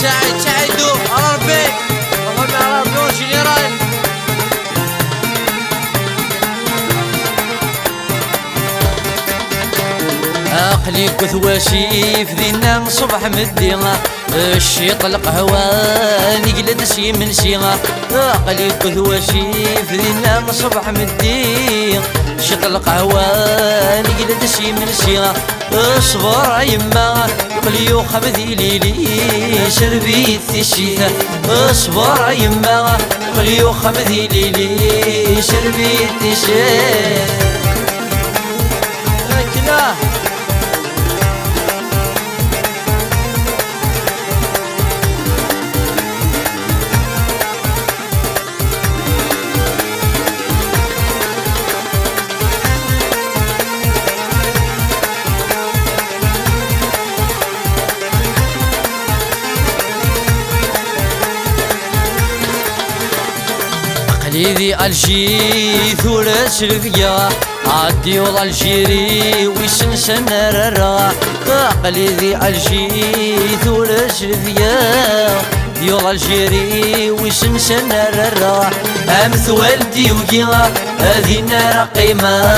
سعيدو ربي اللهم يا ربي جينيرال. عقلي كثواشي في ذينا صبح مدينا الشيط القهوة نقلد شي من شيغا. عقلي كثواشي في ذينا صبح مدينا الشيط القهوة نقلد شي من شيغا. اصبر يما قليو خبذي ليلي شربيت الشتاء. اصبر يما قليو خبذي ليلي شربيت الشتاء. ليدي الجي ثورة سلفيا عدي وضع الجيري ويسن سنررا. قليدي الجي ثورة سلفيا يوضع الجيري ويسن سنررا. أمث والدي وقيا هذي نار قيمة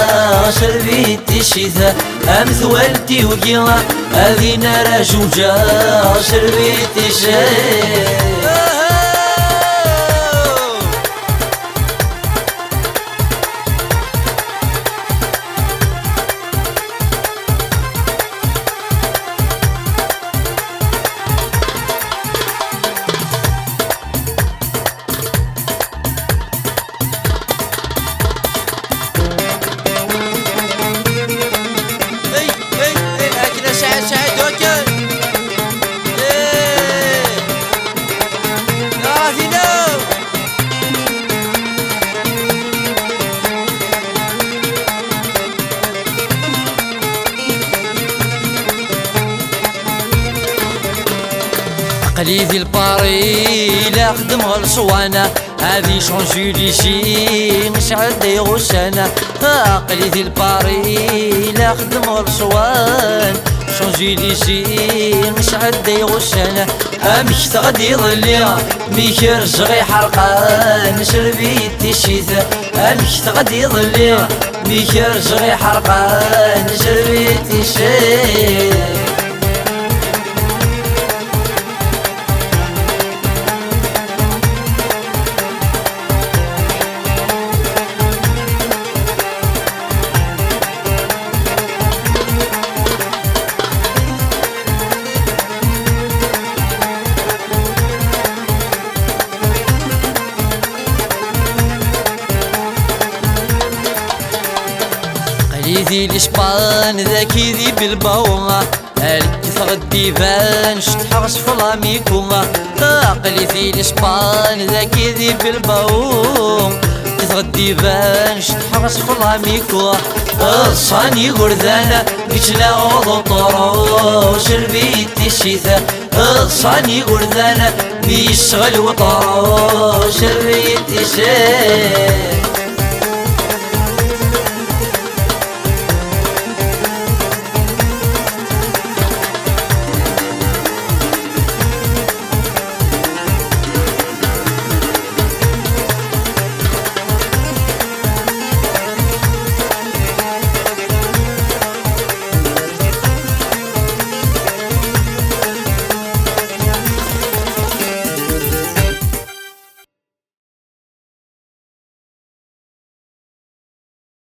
سربيت الشتاء. أمث والدي وقيا هذي نار جوجا سربيت الشتاء. قليدي الباري لا خدم الصوانة هذي شونجيليشي نشعل دي غسانة. قليدي الباري لا خدم الصوان شونجيليشي نشعل دي غسانة. امش تغدي ظلي ميكر صغي حرقان شربيت الشتاء. امش تغدي ظلي ميكر صغي حرقان شربيت الشتاء. قليدي الإسبان ذاكي ذي بالباوة الكثر الديفان شتحرس فلاميكوما. قليدي الإسبان ذاكي ذي بالباوة كثر الديفان شتحرس فلاميكوما. صاني غردانا قتلا غضو طرو شربيت الشتاء. صاني غردانا بيشغل وطرو شربيت الشتاء.